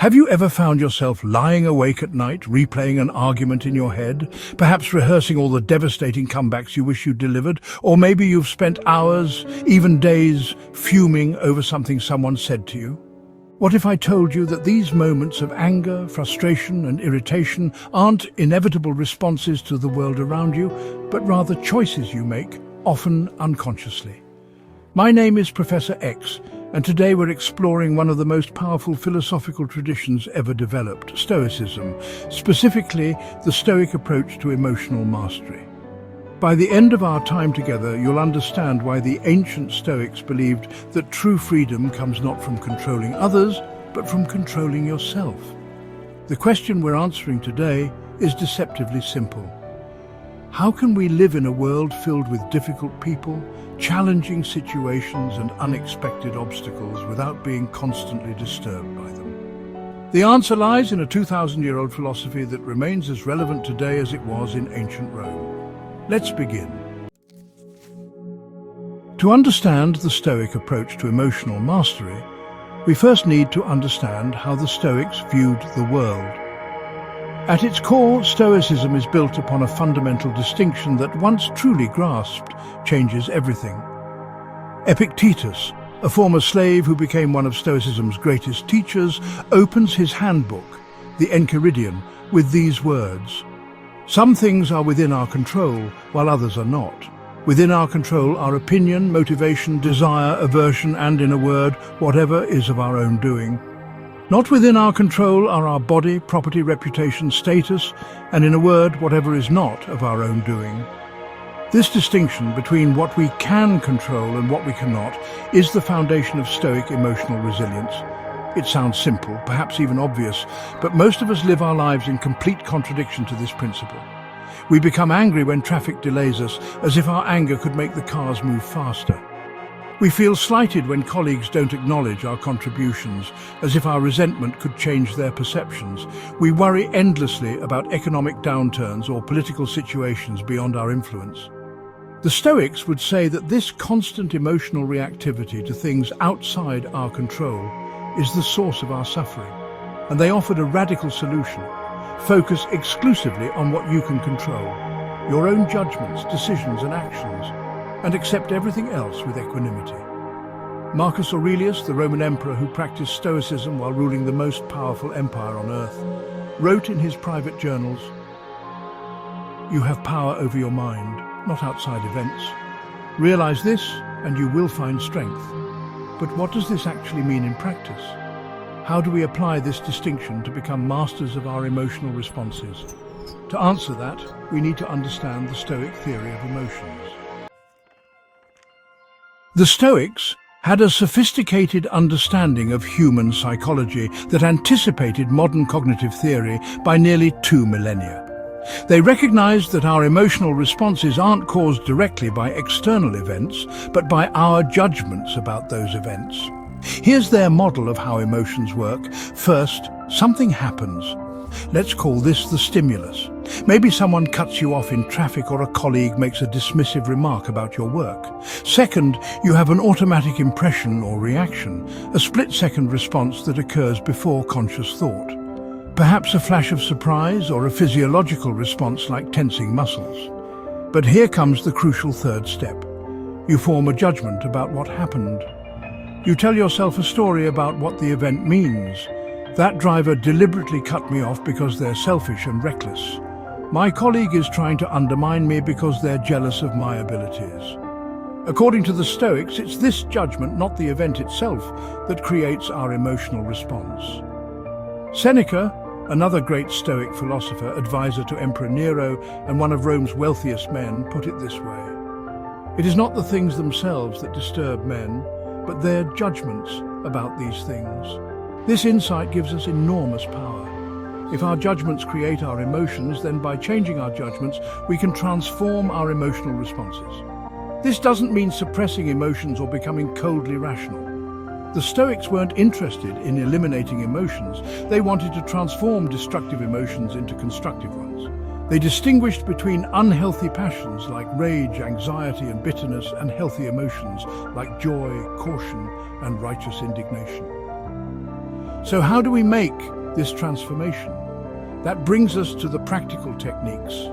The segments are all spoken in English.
Have you ever found yourself lying awake at night, replaying an argument in your head, perhaps rehearsing all the devastating comebacks you wish you'd delivered? Or maybe you've spent hours, even days, fuming over something someone said to you? What if I told you that these moments of anger, frustration, and irritation aren't inevitable responses to the world around you, but rather choices you make, often unconsciously? My name is Professor X, and today we're exploring one of the most powerful philosophical traditions ever developed, Stoicism, specifically the Stoic approach to emotional mastery. By the end of our time together, you'll understand why the ancient Stoics believed that true freedom comes not from controlling others, but from controlling yourself. The question we're answering today is deceptively simple. How can we live in a world filled with difficult people, challenging situations and unexpected obstacles without being constantly disturbed by them? The answer lies in a 2,000-year-old philosophy that remains as relevant today as it was in ancient Rome. Let's begin. To understand the Stoic approach to emotional mastery, we first need to understand how the Stoics viewed the world. At its core, Stoicism is built upon a fundamental distinction that, once truly grasped, changes everything. Epictetus, a former slave who became one of Stoicism's greatest teachers, opens his handbook, the Enchiridion, with these words: "Some things are within our control, while others are not. Within our control are opinion, motivation, desire, aversion, and, in a word, whatever is of our own doing. Not within our control are our body, property, reputation, status, and, in a word, whatever is not of our own doing." This distinction between what we can control and what we cannot is the foundation of Stoic emotional resilience. It sounds simple, perhaps even obvious, but most of us live our lives in complete contradiction to this principle. We become angry when traffic delays us, as if our anger could make the cars move faster. We feel slighted when colleagues don't acknowledge our contributions, as if our resentment could change their perceptions. We worry endlessly about economic downturns or political situations beyond our influence. The Stoics would say that this constant emotional reactivity to things outside our control is the source of our suffering, and they offered a radical solution. Focus exclusively on what you can control, your own judgments, decisions, and actions, and accept everything else with equanimity. Marcus Aurelius, the Roman emperor who practiced Stoicism while ruling the most powerful empire on earth, wrote in his private journals, "You have power over your mind, not outside events. Realize this, and you will find strength." But what does this actually mean in practice? How do we apply this distinction to become masters of our emotional responses? To answer that, we need to understand the Stoic theory of emotions. The Stoics had a sophisticated understanding of human psychology that anticipated modern cognitive theory by nearly 2 millennia. They recognized that our emotional responses aren't caused directly by external events, but by our judgments about those events. Here's their model of how emotions work. First, something happens. Let's call this the stimulus. Maybe someone cuts you off in traffic or a colleague makes a dismissive remark about your work. Second, you have an automatic impression or reaction, a split-second response that occurs before conscious thought. Perhaps a flash of surprise or a physiological response like tensing muscles. But here comes the crucial third step. You form a judgment about what happened. You tell yourself a story about what the event means. That driver deliberately cut me off because they're selfish and reckless. My colleague is trying to undermine me because they're jealous of my abilities. According to the Stoics, it's this judgment, not the event itself, that creates our emotional response. Seneca, another great Stoic philosopher, advisor to Emperor Nero, and one of Rome's wealthiest men, put it this way: "It is not the things themselves that disturb men, but their judgments about these things." This insight gives us enormous power. If our judgments create our emotions, then by changing our judgments, we can transform our emotional responses. This doesn't mean suppressing emotions or becoming coldly rational. The Stoics weren't interested in eliminating emotions. They wanted to transform destructive emotions into constructive ones. They distinguished between unhealthy passions like rage, anxiety, and bitterness, and healthy emotions like joy, caution, and righteous indignation. So how do we make this transformation? That brings us to the practical techniques.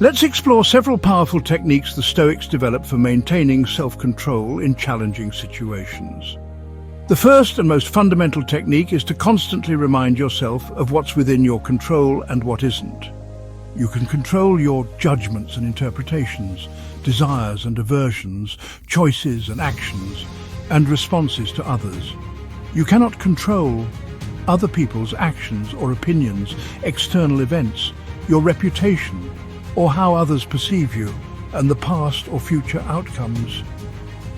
Let's explore several powerful techniques the Stoics developed for maintaining self-control in challenging situations. The first and most fundamental technique is to constantly remind yourself of what's within your control and what isn't. You can control your judgments and interpretations, desires and aversions, choices and actions, and responses to others. You cannot control other people's actions or opinions, external events, your reputation, or how others perceive you, and the past or future outcomes.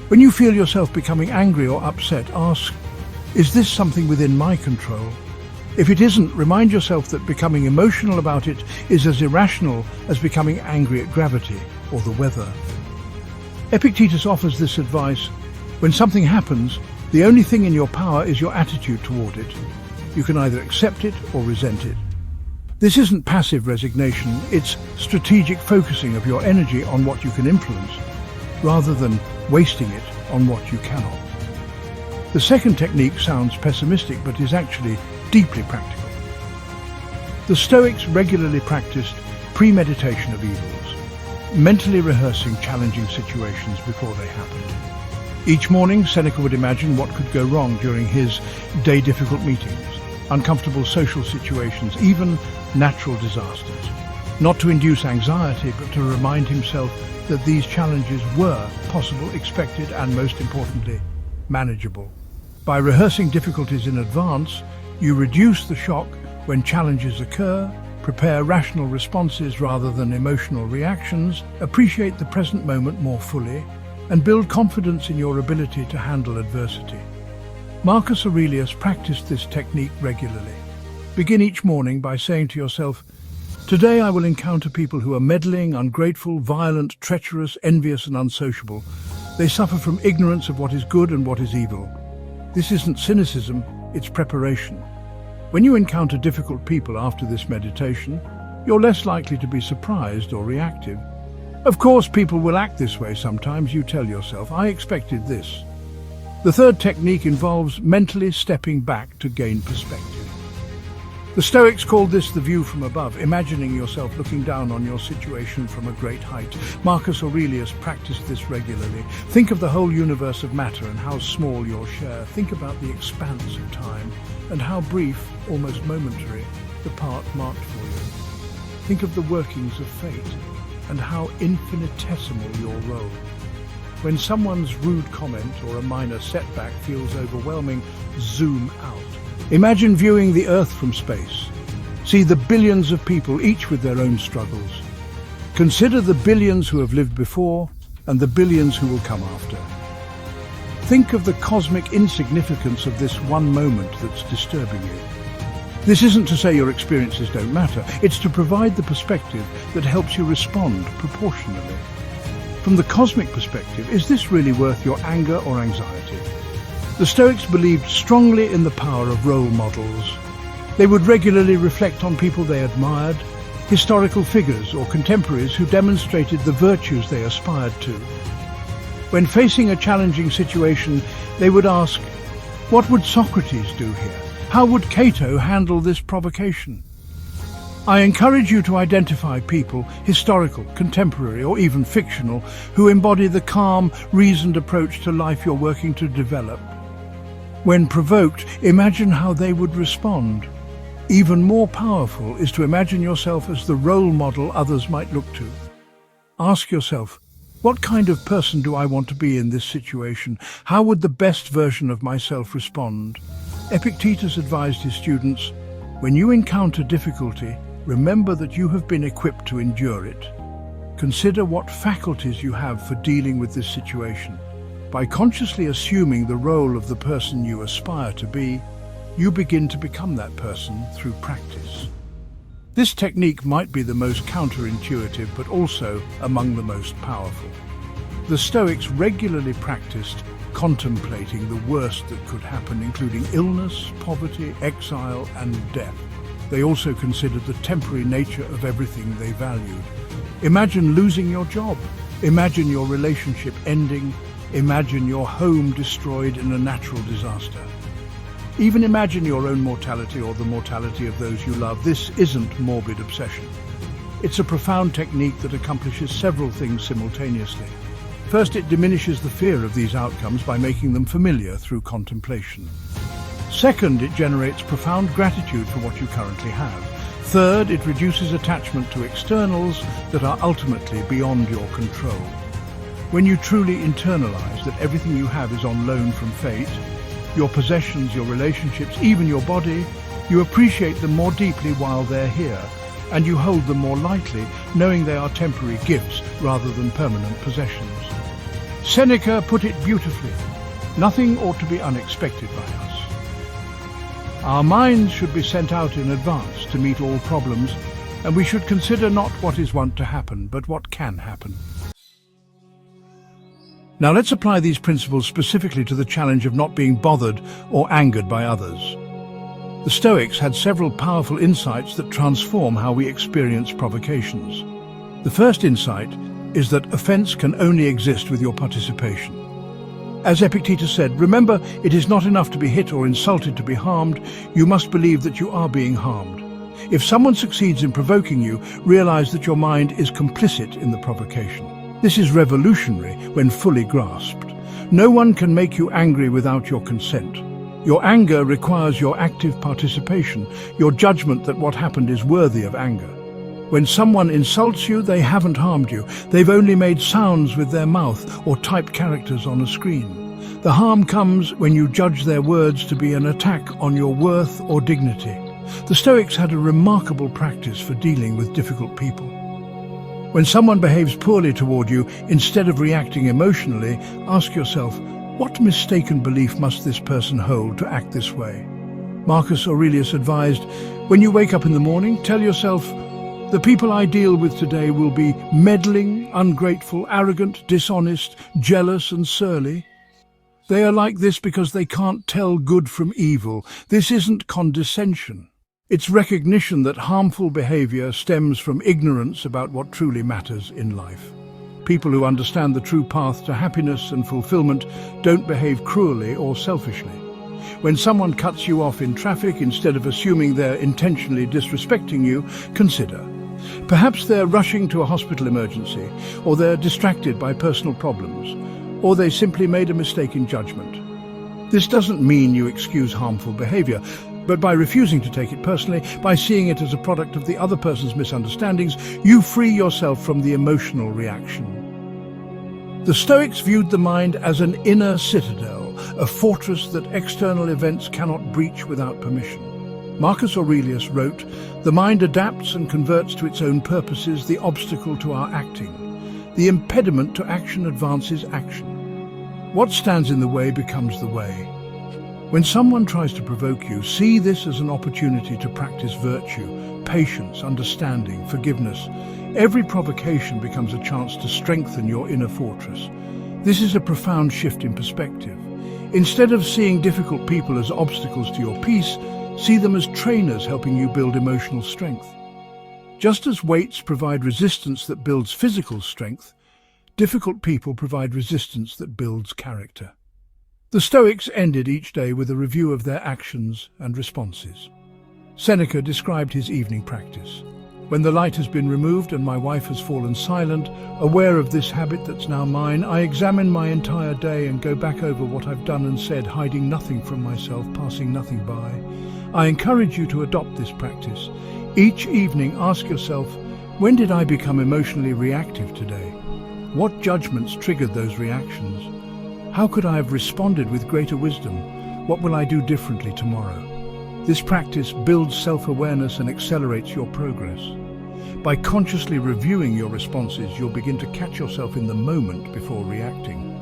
When you feel yourself becoming angry or upset, ask, is this something within my control? If it isn't, remind yourself that becoming emotional about it is as irrational as becoming angry at gravity or the weather. Epictetus offers this advice: when something happens, the only thing in your power is your attitude toward it. You can either accept it or resent it. This isn't passive resignation, it's strategic focusing of your energy on what you can influence, rather than wasting it on what you cannot. The second technique sounds pessimistic, but is actually deeply practical. The Stoics regularly practiced premeditation of evils, mentally rehearsing challenging situations before they happened. Each morning, Seneca would imagine what could go wrong during his day-difficult meetings, uncomfortable social situations, even natural disasters. Not to induce anxiety, but to remind himself that these challenges were possible, expected, and most importantly, manageable. By rehearsing difficulties in advance, you reduce the shock when challenges occur, prepare rational responses rather than emotional reactions, appreciate the present moment more fully, and build confidence in your ability to handle adversity. Marcus Aurelius practiced this technique regularly. Begin each morning by saying to yourself, today I will encounter people who are meddling, ungrateful, violent, treacherous, envious, and unsociable. They suffer from ignorance of what is good and what is evil. This isn't cynicism, it's preparation. When you encounter difficult people after this meditation, you're less likely to be surprised or reactive. Of course, people will act this way sometimes. You tell yourself, I expected this. The third technique involves mentally stepping back to gain perspective. The Stoics called this the view from above, imagining yourself looking down on your situation from a great height. Marcus Aurelius practiced this regularly. Think of the whole universe of matter and how small your share. Think about the expanse of time and how brief, almost momentary, the part marked for you. Think of the workings of fate and how infinitesimal your role. When someone's rude comment or a minor setback feels overwhelming, zoom out. Imagine viewing the Earth from space. See the billions of people, each with their own struggles. Consider the billions who have lived before and the billions who will come after. Think of the cosmic insignificance of this one moment that's disturbing you. This isn't to say your experiences don't matter, it's to provide the perspective that helps you respond proportionally. From the cosmic perspective, is this really worth your anger or anxiety? The Stoics believed strongly in the power of role models. They would regularly reflect on people they admired, historical figures or contemporaries who demonstrated the virtues they aspired to. When facing a challenging situation, they would ask, what would Socrates do here? How would Cato handle this provocation? I encourage you to identify people, historical, contemporary, or even fictional, who embody the calm, reasoned approach to life you're working to develop. When provoked, imagine how they would respond. Even more powerful is to imagine yourself as the role model others might look to. Ask yourself, what kind of person do I want to be in this situation? How would the best version of myself respond? Epictetus advised his students, when you encounter difficulty, remember that you have been equipped to endure it. Consider what faculties you have for dealing with this situation. By consciously assuming the role of the person you aspire to be, you begin to become that person through practice. This technique might be the most counterintuitive, but also among the most powerful. The Stoics regularly practiced contemplating the worst that could happen, including illness, poverty, exile, and death. They also considered the temporary nature of everything they valued. Imagine losing your job. Imagine your relationship ending. Imagine your home destroyed in a natural disaster. Even imagine your own mortality or the mortality of those you love. This isn't morbid obsession. It's a profound technique that accomplishes several things simultaneously. First, it diminishes the fear of these outcomes by making them familiar through contemplation. Second, it generates profound gratitude for what you currently have. Third, it reduces attachment to externals that are ultimately beyond your control. When you truly internalize that everything you have is on loan from fate, your possessions, your relationships, even your body, you appreciate them more deeply while they're here, and you hold them more lightly, knowing they are temporary gifts rather than permanent possessions. Seneca put it beautifully: nothing ought to be unexpected by us. Our minds should be sent out in advance to meet all problems, and we should consider not what is wont to happen, but what can happen. Now let's apply these principles specifically to the challenge of not being bothered or angered by others. The Stoics had several powerful insights that transform how we experience provocations. The first insight is that offense can only exist with your participation. As Epictetus said, remember, it is not enough to be hit or insulted to be harmed. You must believe that you are being harmed. If someone succeeds in provoking you, realize that your mind is complicit in the provocation. This is revolutionary when fully grasped. No one can make you angry without your consent. Your anger requires your active participation, your judgment that what happened is worthy of anger. When someone insults you, they haven't harmed you. They've only made sounds with their mouth or typed characters on a screen. The harm comes when you judge their words to be an attack on your worth or dignity. The Stoics had a remarkable practice for dealing with difficult people. When someone behaves poorly toward you, instead of reacting emotionally, ask yourself, what mistaken belief must this person hold to act this way? Marcus Aurelius advised, when you wake up in the morning, tell yourself, the people I deal with today will be meddling, ungrateful, arrogant, dishonest, jealous and surly. They are like this because they can't tell good from evil. This isn't condescension. It's recognition that harmful behavior stems from ignorance about what truly matters in life. People who understand the true path to happiness and fulfillment don't behave cruelly or selfishly. When someone cuts you off in traffic, instead of assuming they're intentionally disrespecting you, consider. Perhaps they're rushing to a hospital emergency, or they're distracted by personal problems, or they simply made a mistake in judgment. This doesn't mean you excuse harmful behavior, but by refusing to take it personally, by seeing it as a product of the other person's misunderstandings, you free yourself from the emotional reaction. The Stoics viewed the mind as an inner citadel, a fortress that external events cannot breach without permission. Marcus Aurelius wrote, "The mind adapts and converts to its own purposes the obstacle to our acting. The impediment to action advances action. What stands in the way becomes the way." When someone tries to provoke you, see this as an opportunity to practice virtue, patience, understanding, forgiveness. Every provocation becomes a chance to strengthen your inner fortress. This is a profound shift in perspective. Instead of seeing difficult people as obstacles to your peace, see them as trainers helping you build emotional strength. Just as weights provide resistance that builds physical strength, difficult people provide resistance that builds character. The Stoics ended each day with a review of their actions and responses. Seneca described his evening practice. When the light has been removed and my wife has fallen silent, aware of this habit that's now mine, I examine my entire day and go back over what I've done and said, hiding nothing from myself, passing nothing by. I encourage you to adopt this practice. Each evening, ask yourself, when did I become emotionally reactive today? What judgments triggered those reactions? How could I have responded with greater wisdom? What will I do differently tomorrow? This practice builds self-awareness and accelerates your progress. By consciously reviewing your responses, you'll begin to catch yourself in the moment before reacting.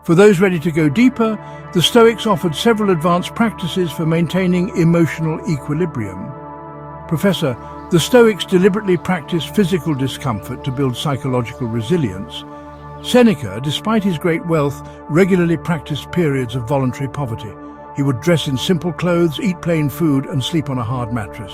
For those ready to go deeper, the Stoics offered several advanced practices for maintaining emotional equilibrium. Professor, the Stoics deliberately practiced physical discomfort to build psychological resilience. Seneca, despite his great wealth, regularly practiced periods of voluntary poverty. He would dress in simple clothes, eat plain food, and sleep on a hard mattress.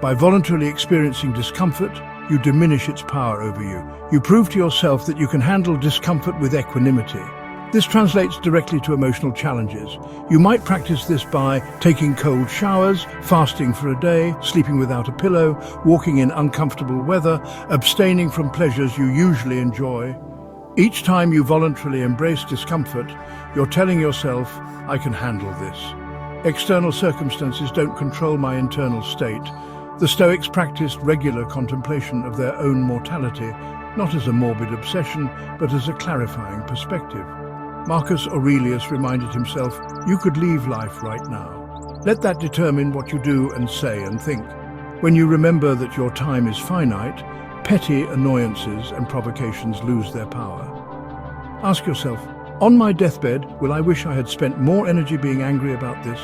By voluntarily experiencing discomfort, you diminish its power over you. You prove to yourself that you can handle discomfort with equanimity. This translates directly to emotional challenges. You might practice this by taking cold showers, fasting for a day, sleeping without a pillow, walking in uncomfortable weather, abstaining from pleasures you usually enjoy. Each time you voluntarily embrace discomfort, you're telling yourself, I can handle this. External circumstances don't control my internal state. The Stoics practiced regular contemplation of their own mortality, not as a morbid obsession, but as a clarifying perspective. Marcus Aurelius reminded himself, you could leave life right now. Let that determine what you do and say and think. When you remember that your time is finite, petty annoyances and provocations lose their power. Ask yourself, on my deathbed, will I wish I had spent more energy being angry about this?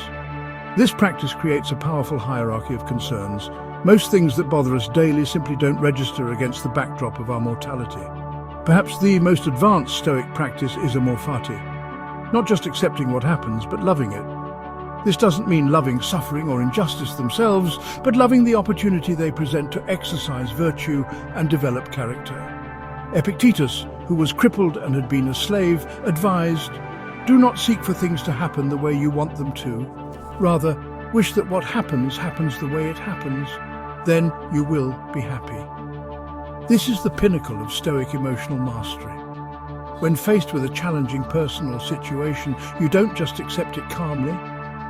This practice creates a powerful hierarchy of concerns. Most things that bother us daily simply don't register against the backdrop of our mortality. Perhaps the most advanced Stoic practice is amor fati, not just accepting what happens, but loving it. This doesn't mean loving suffering or injustice themselves, but loving the opportunity they present to exercise virtue and develop character. Epictetus, who was crippled and had been a slave, advised, do not seek for things to happen the way you want them to. Rather, wish that what happens happens the way it happens. Then you will be happy. This is the pinnacle of Stoic emotional mastery. When faced with a challenging personal situation, you don't just accept it calmly,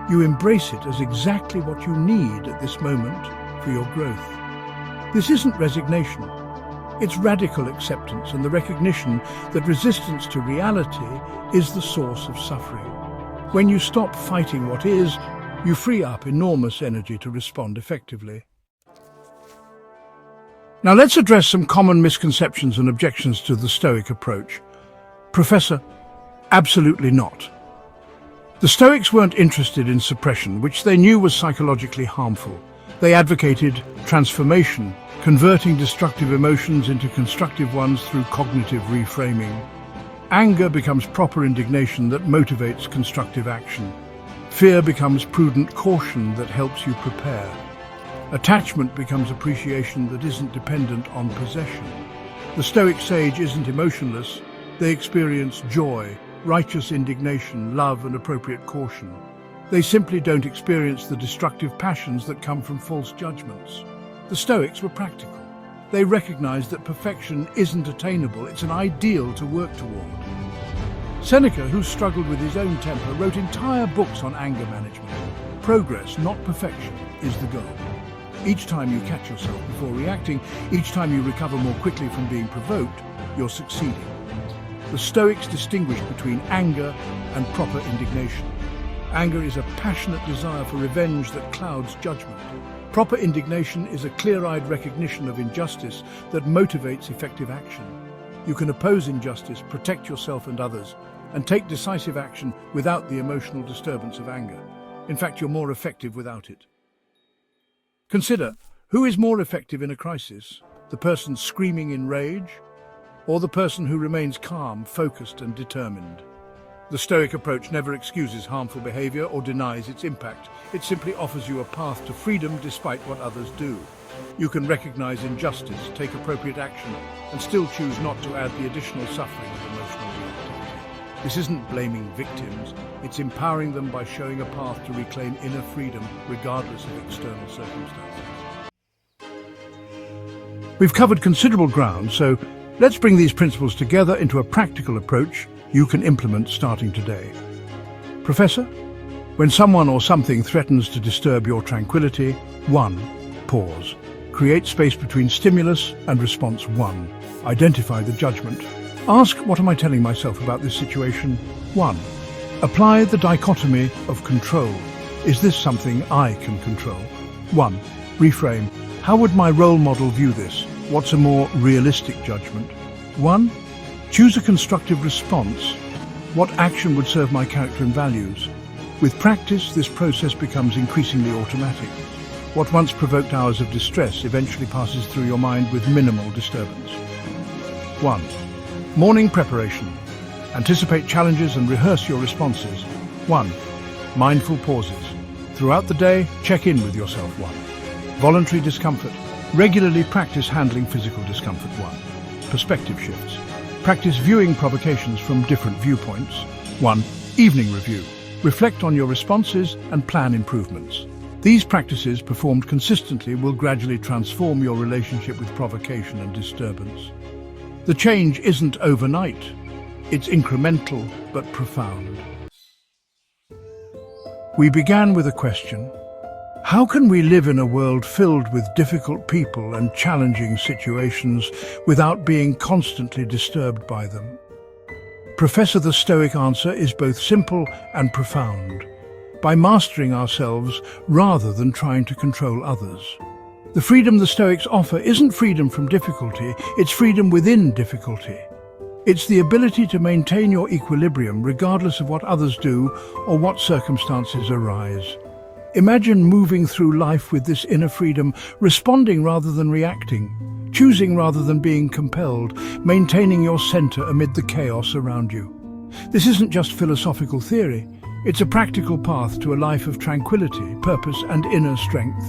you embrace it as exactly what you need at this moment for your growth. This isn't resignation. It's radical acceptance and the recognition that resistance to reality is the source of suffering. When you stop fighting what is, you free up enormous energy to respond effectively. Now let's address some common misconceptions and objections to the Stoic approach. Professor, absolutely not. The Stoics weren't interested in suppression, which they knew was psychologically harmful. They advocated transformation, converting destructive emotions into constructive ones through cognitive reframing. Anger becomes proper indignation that motivates constructive action. Fear becomes prudent caution that helps you prepare. Attachment becomes appreciation that isn't dependent on possession. The Stoic sage isn't emotionless. They experience joy, righteous indignation, love, and appropriate caution. They simply don't experience the destructive passions that come from false judgments. The Stoics were practical. They recognized that perfection isn't attainable, it's an ideal to work toward. Seneca, who struggled with his own temper, wrote entire books on anger management. Progress, not perfection, is the goal. Each time you catch yourself before reacting, each time you recover more quickly from being provoked, you're succeeding. The Stoics distinguished between anger and proper indignation. Anger is a passionate desire for revenge that clouds judgment. Proper indignation is a clear-eyed recognition of injustice that motivates effective action. You can oppose injustice, protect yourself and others, and take decisive action without the emotional disturbance of anger. In fact, you're more effective without it. Consider, who is more effective in a crisis? The person screaming in rage, or the person who remains calm, focused, and determined? The Stoic approach never excuses harmful behavior or denies its impact. It simply offers you a path to freedom despite what others do. You can recognize injustice, take appropriate action, and still choose not to add the additional suffering of emotional reactivity. This isn't blaming victims, it's empowering them by showing a path to reclaim inner freedom regardless of external circumstances. We've covered considerable ground, so let's bring these principles together into a practical approach you can implement starting today. Professor, when someone or something threatens to disturb your tranquility, 1. Pause. Create space between stimulus and response 1. Identify the judgment. Ask, what am I telling myself about this situation? 1. Apply the dichotomy of control. Is this something I can control? 1. Reframe. How would my role model view this? What's a more realistic judgment? 1. Choose a constructive response. What action would serve my character and values? With practice, this process becomes increasingly automatic. What once provoked hours of distress eventually passes through your mind with minimal disturbance. 1. Morning preparation. Anticipate challenges and rehearse your responses. 1. Mindful pauses. Throughout the day, check in with yourself. 1. Voluntary discomfort. Regularly practice handling physical discomfort. 1. Perspective shifts. Practice viewing provocations from different viewpoints. 1. Evening review. Reflect on your responses and plan improvements. These practices, performed consistently, will gradually transform your relationship with provocation and disturbance. The change isn't overnight. It's incremental but profound. We began with a question. How can we live in a world filled with difficult people and challenging situations without being constantly disturbed by them? Professor the Stoic answer is both simple and profound. By mastering ourselves rather than trying to control others. The freedom the Stoics offer isn't freedom from difficulty, it's freedom within difficulty. It's the ability to maintain your equilibrium regardless of what others do or what circumstances arise. Imagine moving through life with this inner freedom, responding rather than reacting, choosing rather than being compelled, maintaining your center amid the chaos around you. This isn't just philosophical theory. It's a practical path to a life of tranquility, purpose, and inner strength.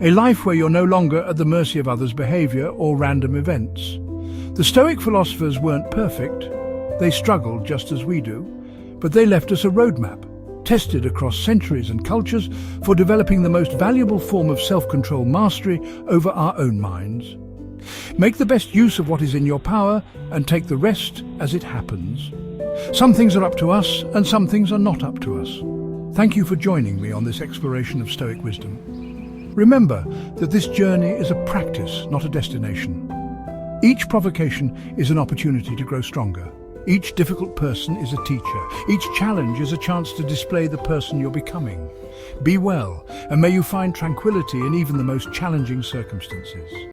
A life where you're no longer at the mercy of others' behavior or random events. The Stoic philosophers weren't perfect. They struggled just as we do, but they left us a roadmap, tested across centuries and cultures for developing the most valuable form of self-control mastery over our own minds. Make the best use of what is in your power and take the rest as it happens. Some things are up to us and some things are not up to us. Thank you for joining me on this exploration of Stoic wisdom. Remember that this journey is a practice, not a destination. Each provocation is an opportunity to grow stronger. Each difficult person is a teacher. Each challenge is a chance to display the person you're becoming. Be well, and may you find tranquility in even the most challenging circumstances.